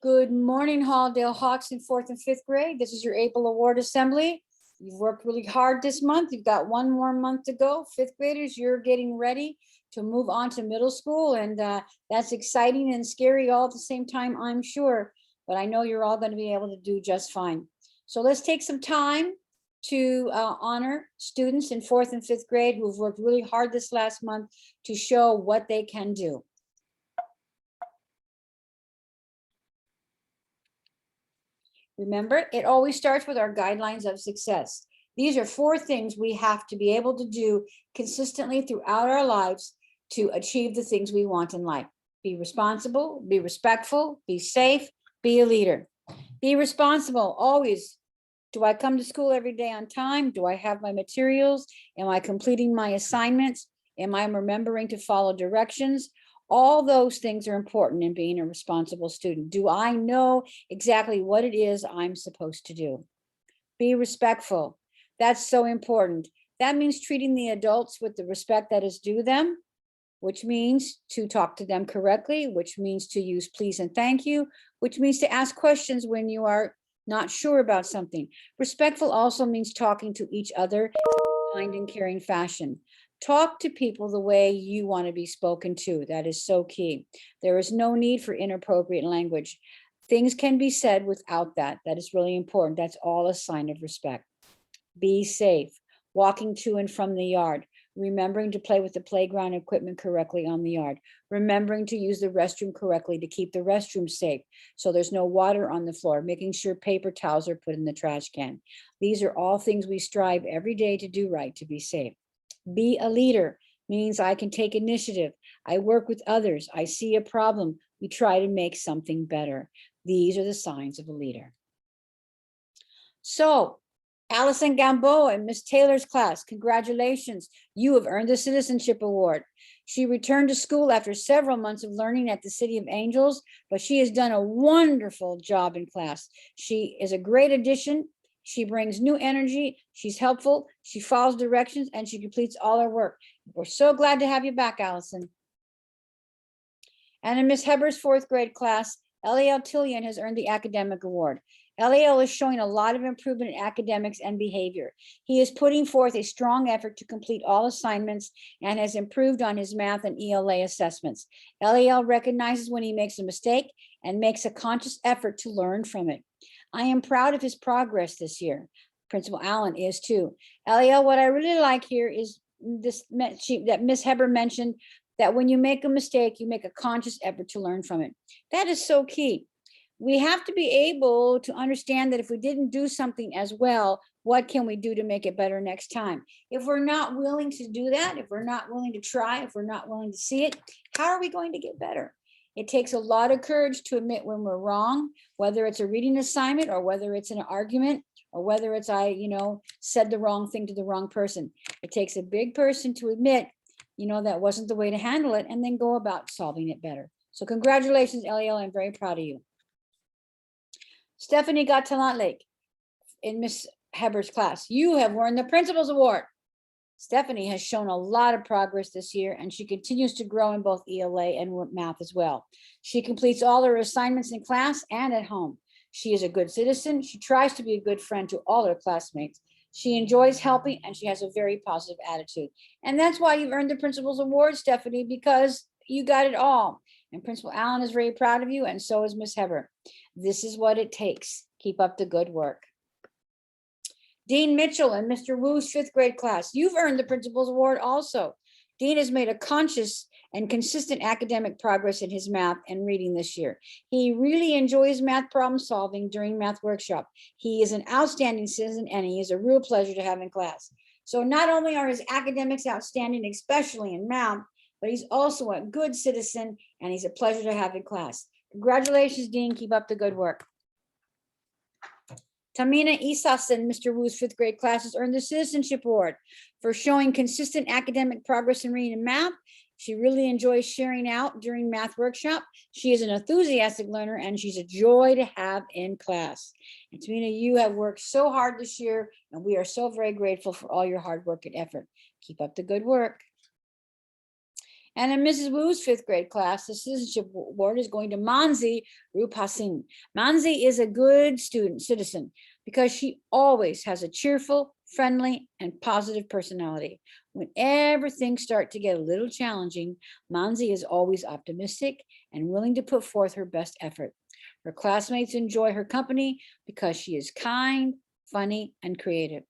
Good morning, Halldale Hawks in 4th and 5th grade. This is your April Award Assembly. You've worked really hard this month. You've got one more month to go. 5th graders, you're getting ready to move on to middle school. And that's exciting and scary all at the same time, I'm sure. But I know you're all going to be able to do just fine. So let's take some time to honor students in 4th and 5th grade who've worked really hard this last month to show what they can do. Remember, it always starts with our guidelines of success. These are 4 things we have to be able to do consistently throughout our lives to achieve the things we want in life. Be responsible, be respectful, be safe, be a leader. Be responsible always. Do I come to school every day on time? Do I have my materials? Am I completing my assignments? Am I remembering to follow directions? All those things are important in being a responsible student. Do I know exactly what it is I'm supposed to do? Be respectful. That's so important. That means treating the adults with the respect that is due them, which means to talk to them correctly, which means to use please and thank you, which means to ask questions when you are not sure about something. Respectful also means talking to each other in a kind and caring fashion. Talk to people the way you want to be spoken to. That is so key. There is no need for inappropriate language. Things can be said without that. That is really important. That's all a sign of respect. Be safe. Walking to and from the yard. Remembering to play with the playground equipment correctly on the yard. Remembering to use the restroom correctly to keep the restroom safe so there's no water on the floor. Making sure paper towels are put in the trash can. These are all things we strive every day to do right, to be safe. Be a leader means I can take initiative. I work with others. I see a problem. We try to make something better. These are the signs of a leader. So, Allison Gamboa in Miss Taylor's class, congratulations. You have earned the Citizenship Award. She returned to school after several months of learning at the City of Angels, but she has done a wonderful job in class. She is a great addition. She brings new energy. She's helpful. She follows directions and she completes all her work. We're so glad to have you back, Allison. And in Miss Heber's 4th grade class, Eliel Tillian has earned the Academic Award. Eliel is showing a lot of improvement in academics and behavior. He is putting forth a strong effort to complete all assignments and has improved on his math and ELA assessments. Eliel recognizes when he makes a mistake and makes a conscious effort to learn from it. I am proud of his progress this year. Principal Allen is too. Eliel, what I really like here is this that Miss Heber mentioned, that when you make a mistake, you make a conscious effort to learn from it. That is so key. We have to be able to understand that if we didn't do something as well, what can we do to make it better next time? If we're not willing to do that, if we're not willing to try, if we're not willing to see it, how are we going to get better? It takes a lot of courage to admit when we're wrong, whether it's a reading assignment or whether it's an argument or whether it's I said the wrong thing to the wrong person. It takes a big person to admit, that wasn't the way to handle it and then go about solving it better. So congratulations, Eliel. I'm very proud of you. Stephanie Gatalantlake in Miss Heber's class. You have won the Principal's Award. Stephanie has shown a lot of progress this year and she continues to grow in both ELA and math as well. She completes all her assignments in class and at home. She is a good citizen. She tries to be a good friend to all her classmates. She enjoys helping and she has a very positive attitude. And that's why you've earned the Principal's Award, Stephanie, because you got it all. And Principal Allen is very proud of you and so is Miss Heber. This is what it takes. Keep up the good work. Dean Mitchell and Mr. Wu's 5th grade class. You've earned the Principal's Award also. Dean has made a conscious and consistent academic progress in his math and reading this year. He really enjoys math problem solving during math workshop. He is an outstanding citizen and he is a real pleasure to have in class. So not only are his academics outstanding, especially in math, but he's also a good citizen and he's a pleasure to have in class. Congratulations, Dean. Keep up the good work. Tamina Isas in Mr. Wu's 5th grade class has earned the Citizenship Award for showing consistent academic progress in reading and math. She really enjoys sharing out during math workshop. She is an enthusiastic learner and she's a joy to have in class. And Tamina, you have worked so hard this year and we are so very grateful for all your hard work and effort. Keep up the good work. And in Mrs. Wu's 5th grade class, the Citizenship Award is going to Manzi Rupasin. Manzi is a good citizen, because she always has a cheerful, friendly, and positive personality. Whenever things start to get a little challenging, Manzi is always optimistic and willing to put forth her best effort. Her classmates enjoy her company because she is kind, funny, and creative.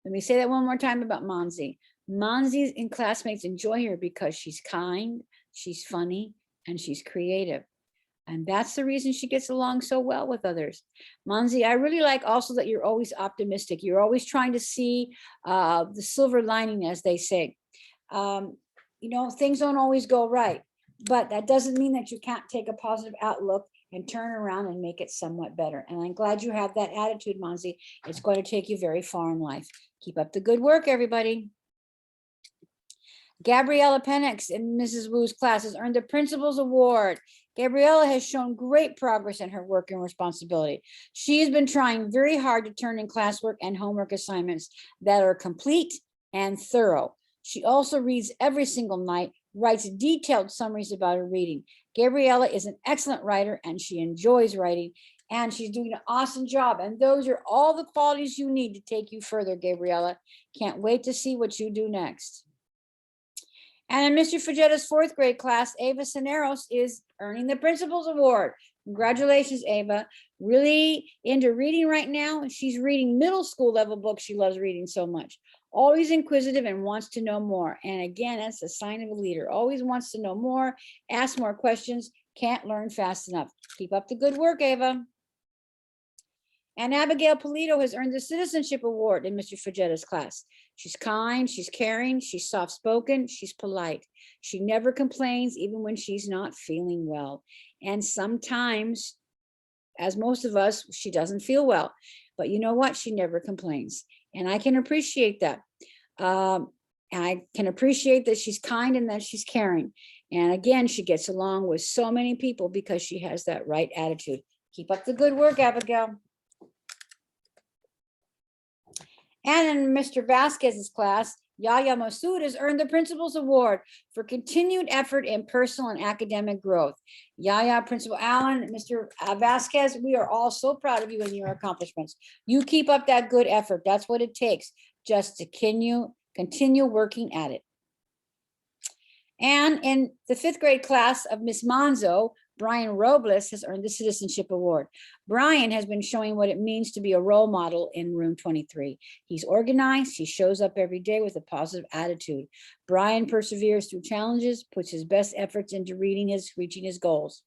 Let me say that one more time about Manzi. Manzi's and classmates enjoy her because she's kind, she's funny, and she's creative. And that's the reason she gets along so well with others. Manzi, I really like also that you're always optimistic. You're always trying to see the silver lining, as they say. Things don't always go right, but that doesn't mean that you can't take a positive outlook and turn around and make it somewhat better. And I'm glad you have that attitude, Manzi. It's going to take you very far in life. Keep up the good work, everybody. Gabriella Penick in Mrs. Wu's class has earned the Principal's Award. Gabriella has shown great progress in her work and responsibility. She has been trying very hard to turn in classwork and homework assignments that are complete and thorough. She also reads every single night, writes detailed summaries about her reading. Gabriella is an excellent writer, and she enjoys writing, and she's doing an awesome job. And those are all the qualities you need to take you further, Gabriella. Can't wait to see what you do next. And in Mr. Fajetta's 4th grade class, Ava Cineros is earning the Principal's Award. Congratulations, Ava. Really into reading right now. She's reading middle school level books. She loves reading so much. Always inquisitive and wants to know more. And again, that's a sign of a leader. Always wants to know more, ask more questions, can't learn fast enough. Keep up the good work, Ava. And Abigail Polito has earned the Citizenship Award in Mr. Fajetta's class. She's kind, she's caring, she's soft-spoken, she's polite. She never complains, even when she's not feeling well. And sometimes, as most of us, she doesn't feel well. But you know what? She never complains. And I can appreciate that. And I can appreciate that she's kind and that she's caring. And again, she gets along with so many people because she has that right attitude. Keep up the good work, Abigail. And in Mr. Vasquez's class, Yaya Masood has earned the Principal's Award for continued effort in personal and academic growth. Yaya, Principal Allen, Mr. Vasquez, we are all so proud of you and your accomplishments. You keep up that good effort. That's what it takes, just to continue working at it. And in the 5th grade class of Miss Monzo, Brian Robles has earned the Citizenship Award. Brian has been showing what it means to be a role model in room 23. He's organized, he shows up every day with a positive attitude. Brian perseveres through challenges, puts his best efforts into reaching his goals.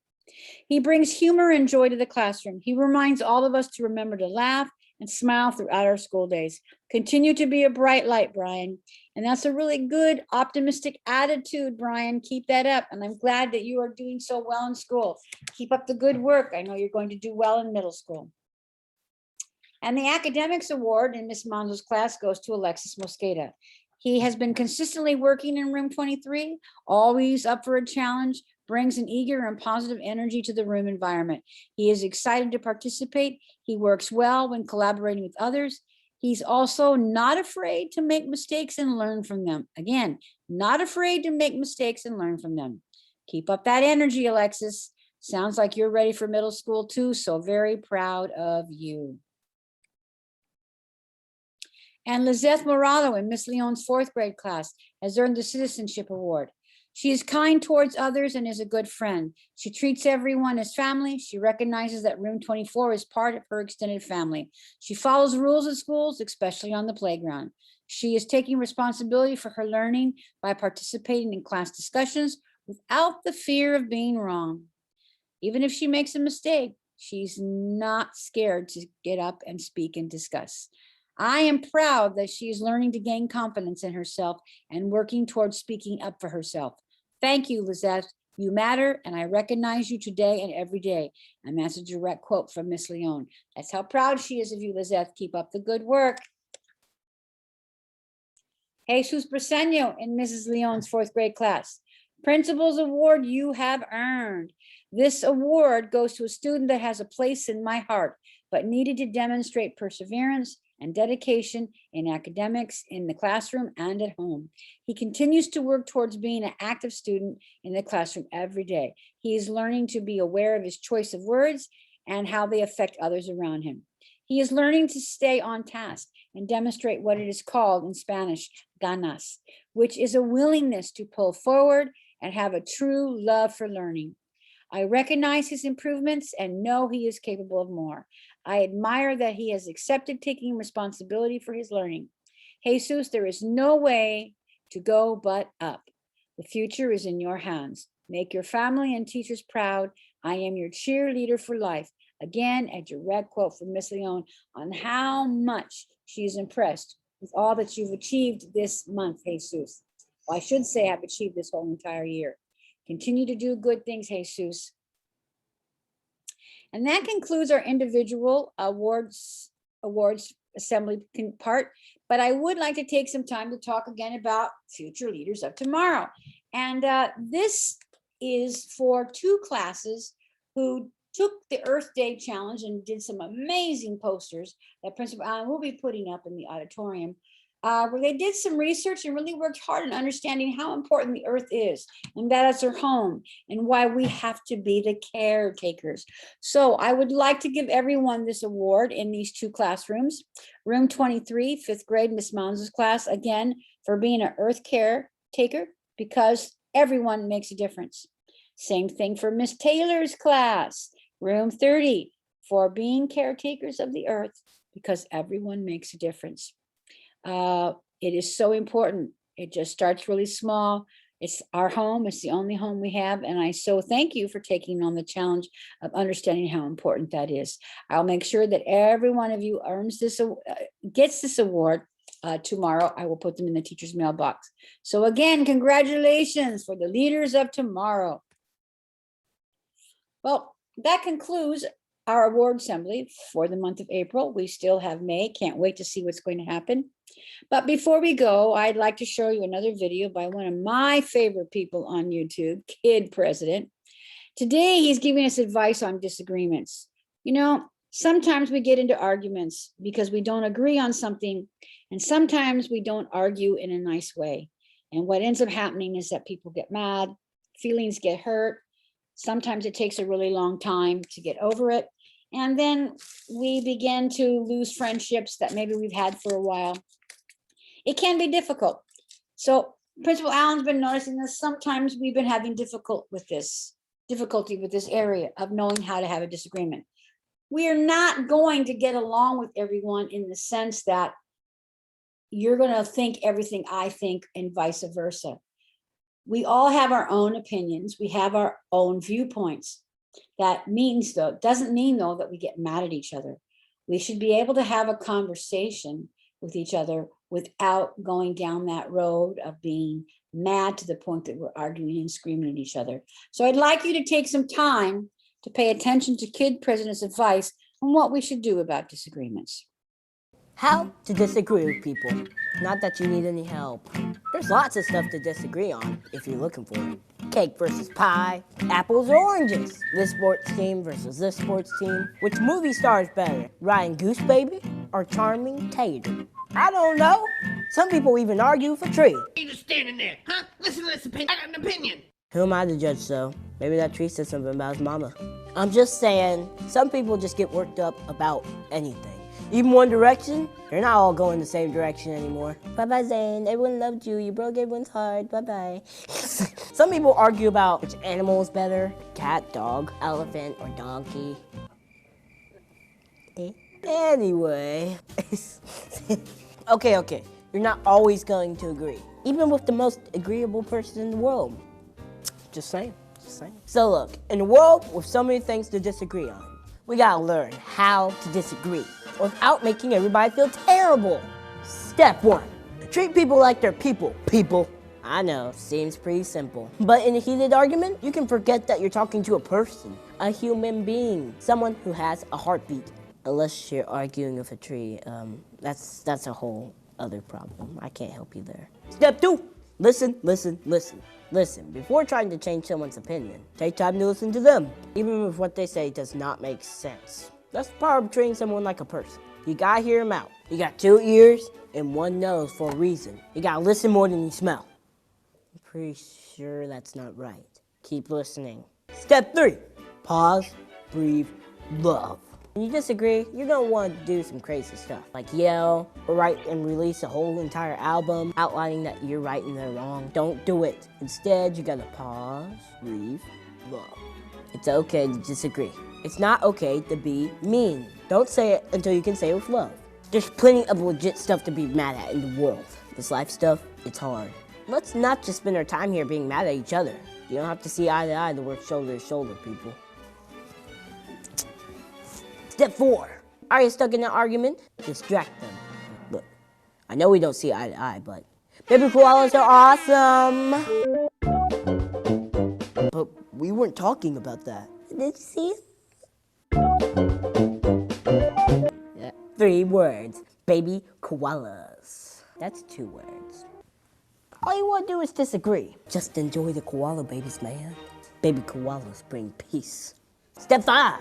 He brings humor and joy to the classroom. He reminds all of us to remember to laugh and smile throughout our school days. Continue to be a bright light, Brian. And that's a really good, optimistic attitude, Brian. Keep that up. And I'm glad that you are doing so well in school. Keep up the good work. I know you're going to do well in middle school. And the Academics Award in Miss Monzo's class goes to Alexis Mosqueda. He has been consistently working in room 23, always up for a challenge, brings an eager and positive energy to the room environment. He is excited to participate. He works well when collaborating with others. He's also not afraid to make mistakes and learn from them. Again, not afraid to make mistakes and learn from them. Keep up that energy, Alexis. Sounds like you're ready for middle school too, so very proud of you. And Lizeth Moralo in Miss Leon's 4th grade class has earned the Citizenship Award. She is kind towards others and is a good friend. She treats everyone as family. She recognizes that room 24 is part of her extended family. She follows rules at schools, especially on the playground. She is taking responsibility for her learning by participating in class discussions without the fear of being wrong. Even if she makes a mistake, she's not scared to get up and speak and discuss. I am proud that she is learning to gain confidence in herself and working towards speaking up for herself. Thank you, Lizette. You matter, and I recognize you today and every day. And that's a direct quote from Miss Leon. That's how proud she is of you, Lizette. Keep up the good work. Jesus Briseño in Mrs. Leon's 4th grade class. Principal's Award you have earned. This award goes to a student that has a place in my heart, but needed to demonstrate perseverance, and dedication in academics, in the classroom, and at home. He continues to work towards being an active student in the classroom every day. He is learning to be aware of his choice of words and how they affect others around him. He is learning to stay on task and demonstrate what it is called in Spanish, ganas, which is a willingness to pull forward and have a true love for learning. I recognize his improvements and know he is capable of more. I admire that he has accepted taking responsibility for his learning. Jesus, there is no way to go but up. The future is in your hands. Make your family and teachers proud. I am your cheerleader for life. Again, a direct quote from Miss Leon on how much she is impressed with all that you've achieved this month, Jesus. Well, I should say I've achieved this whole entire year. Continue to do good things, Jesus. And that concludes our individual awards assembly part. But I would like to take some time to talk again about future leaders of tomorrow. And this is for 2 classes who took the Earth Day Challenge and did some amazing posters that Principal Allen will be putting up in the auditorium, where they did some research and really worked hard on understanding how important the Earth is and that it's our home and why we have to be the caretakers. So I would like to give everyone this award in these 2 classrooms. Room 23, 5th grade, Miss Mounds' class, again, for being an Earth caretaker, because everyone makes a difference. Same thing for Miss Taylor's class. Room 30, for being caretakers of the Earth, because everyone makes a difference. It is so important. It just starts really small. It's our home. It's the only home we have. And I so thank you for taking on the challenge of understanding how important that is. I'll make sure that every one of you earns this, gets this award tomorrow. I will put them in the teacher's mailbox. So again, congratulations for the leaders of tomorrow. Well, that concludes our award assembly for the month of April. We still have May. Can't wait to see what's going to happen. But before we go, I'd like to show you another video by one of my favorite people on YouTube, Kid President. Today, he's giving us advice on disagreements. You know, sometimes we get into arguments because we don't agree on something, and sometimes we don't argue in a nice way. And what ends up happening is that people get mad, feelings get hurt. Sometimes it takes a really long time to get over it. And then we begin to lose friendships that maybe we've had for a while. It can be difficult. So Principal Allen's been noticing this. Sometimes we've been having difficulty with this area of knowing how to have a disagreement. We are not going to get along with everyone in the sense that you're going to think everything I think and vice versa. We all have our own opinions. We have our own viewpoints. That doesn't mean though that we get mad at each other. We should be able to have a conversation with each other without going down that road of being mad to the point that we're arguing and screaming at each other. So I'd like you to take some time to pay attention to Kid President's advice on what we should do about disagreements. How to disagree with people. Not that you need any help. There's lots of stuff to disagree on if you're looking for it. Cake versus pie, apples or oranges, this sports team versus this sports team. Which movie star is better, Ryan Goose Baby or Charming Tater? I don't know. Some people even argue for a tree. You just standing there, huh? Listen to this opinion. I got an opinion. Who am I to judge though? Maybe that tree said something about his mama. I'm just saying, some people just get worked up about anything. Even One Direction, they're not all going the same direction anymore. Bye-bye, Zayn. Everyone loved you. You broke everyone's heart. Bye-bye. Some people argue about which animal is better. Cat, dog, elephant, or donkey. Anyway. Okay. You're not always going to agree. Even with the most agreeable person in the world. Just saying. So look, in a world with so many things to disagree on, we gotta learn how to disagree without making everybody feel terrible. Step 1, treat people like they're people. I know, seems pretty simple. But in a heated argument, you can forget that you're talking to a person, a human being, someone who has a heartbeat. Unless you're arguing with a tree, that's a whole other problem. I can't help you there. Step 2, listen. Listen, before trying to change someone's opinion, take time to listen to them, even if what they say does not make sense. That's the power of treating someone like a person. You gotta hear them out. You got 2 ears and 1 nose for a reason. You gotta listen more than you smell. I'm pretty sure that's not right. Keep listening. Step 3, pause, breathe, love. When you disagree, you're gonna want to do some crazy stuff, like yell, or write and release a whole entire album outlining that you're right and they're wrong. Don't do it. Instead, you gotta pause, breathe, love. It's okay to disagree. It's not okay to be mean. Don't say it until you can say it with love. There's plenty of legit stuff to be mad at in the world. This life stuff, it's hard. Let's not just spend our time here being mad at each other. You don't have to see eye to eye to work shoulder to shoulder, people. Step 4. Are you stuck in an argument? Distract them. Look, I know we don't see eye to eye, but baby koalas are awesome. But we weren't talking about that. Did you see it? Yeah. 3 words. Baby koalas. That's 2 words. All you want to do is disagree. Just enjoy the koala babies, man. Baby koalas bring peace. Step 5.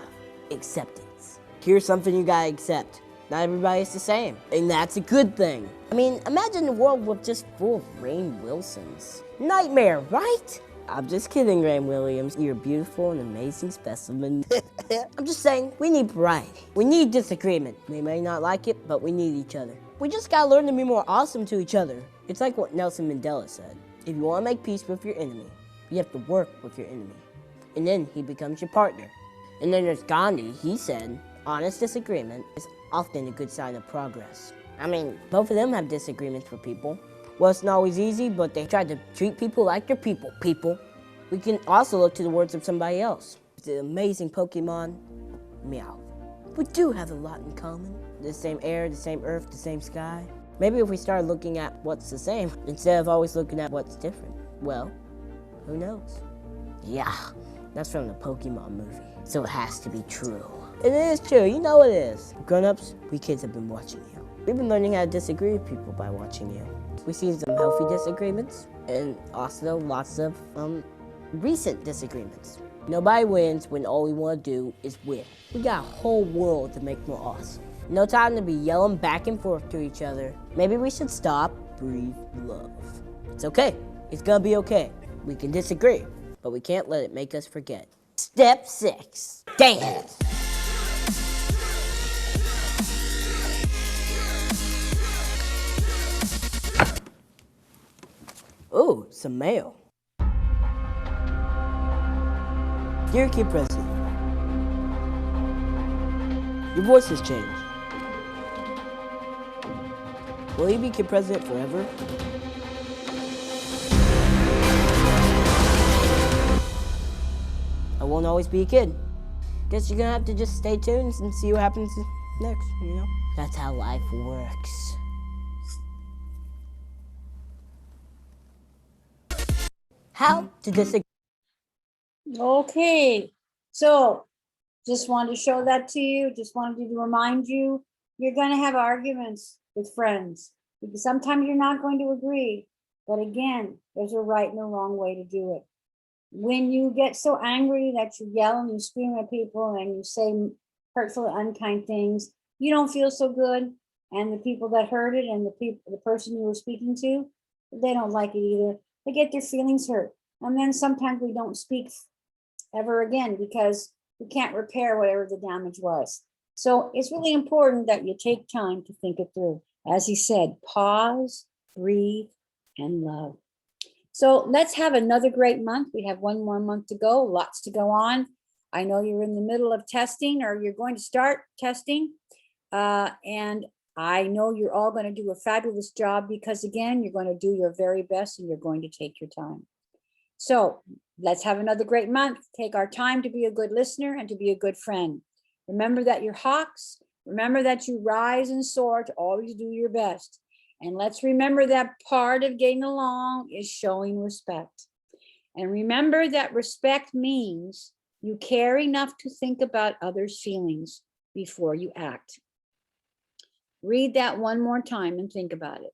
Acceptance. Here's something you gotta accept. Not everybody is the same, and that's a good thing. I mean, imagine a world with just full of Rainn Wilsons. Nightmare, right? I'm just kidding, Rainn Williams. You're a beautiful and amazing specimen. I'm just saying, we need variety. We need disagreement. We may not like it, but we need each other. We just gotta learn to be more awesome to each other. It's like what Nelson Mandela said. If you wanna make peace with your enemy, you have to work with your enemy. And then he becomes your partner. And then there's Gandhi. He said, honest disagreement is often a good sign of progress. I mean, both of them have disagreements with people. Well, it's not always easy, but they try to treat people like they're people. We can also look to the words of somebody else. The amazing Pokemon, Meow. We do have a lot in common. The same air, the same earth, the same sky. Maybe if we start looking at what's the same, instead of always looking at what's different, well, who knows? Yeah, that's from the Pokemon movie, so it has to be true. It is true, you know it is. Grown-ups, we kids have been watching you. We've been learning how to disagree with people by watching you. We've seen some healthy disagreements, and also lots of recent disagreements. Nobody wins when all we want to do is win. We got a whole world to make more awesome. No time to be yelling back and forth to each other. Maybe we should stop, breathe, love. It's okay. It's gonna be okay. We can disagree, but we can't let it make us forget. Step 6, dance. Ooh, some mail. Dear Kid President, your voice has changed. Will you be Kid President forever? I won't always be a kid. Guess you're gonna have to just stay tuned and see what happens next, you know? That's how life works. How to disagree. Okay, so just wanted to show that to you. Just wanted to remind you, you're going to have arguments with friends. Because sometimes you're not going to agree. But again, there's a right and a wrong way to do it. When you get so angry that you yell and you scream at people and you say hurtful, unkind things, you don't feel so good. And the people that heard it and the person you were speaking to, they don't like it either. They get their feelings hurt. And then sometimes we don't speak ever again because we can't repair whatever the damage was. So it's really important that you take time to think it through. As he said, pause, breathe, and love. So let's have another great month. We have one more month to go, lots to go on. I know you're in the middle of testing or you're going to start testing. And I know you're all going to do a fabulous job because again, you're going to do your very best and you're going to take your time. So let's have another great month. Take our time to be a good listener and to be a good friend. Remember that you're hawks. Remember that you rise and soar to always do your best. And let's remember that part of getting along is showing respect. And remember that respect means you care enough to think about others' feelings before you act. Read that one more time and think about it.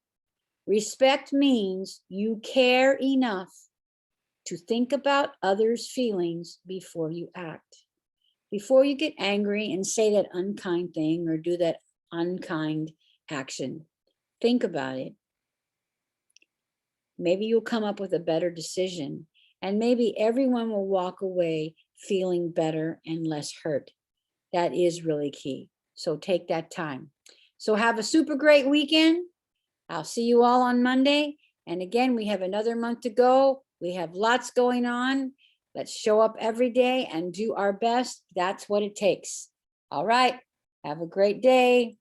Respect means you care enough to think about others' feelings before you act. Before you get angry and say that unkind thing or do that unkind action. Think about it. Maybe you'll come up with a better decision, and maybe everyone will walk away feeling better and less hurt. That is really key. So take that time. So have a super great weekend. I'll see you all on Monday. And again, we have another month to go. We have lots going on. Let's show up every day and do our best. That's what it takes. All right. Have a great day.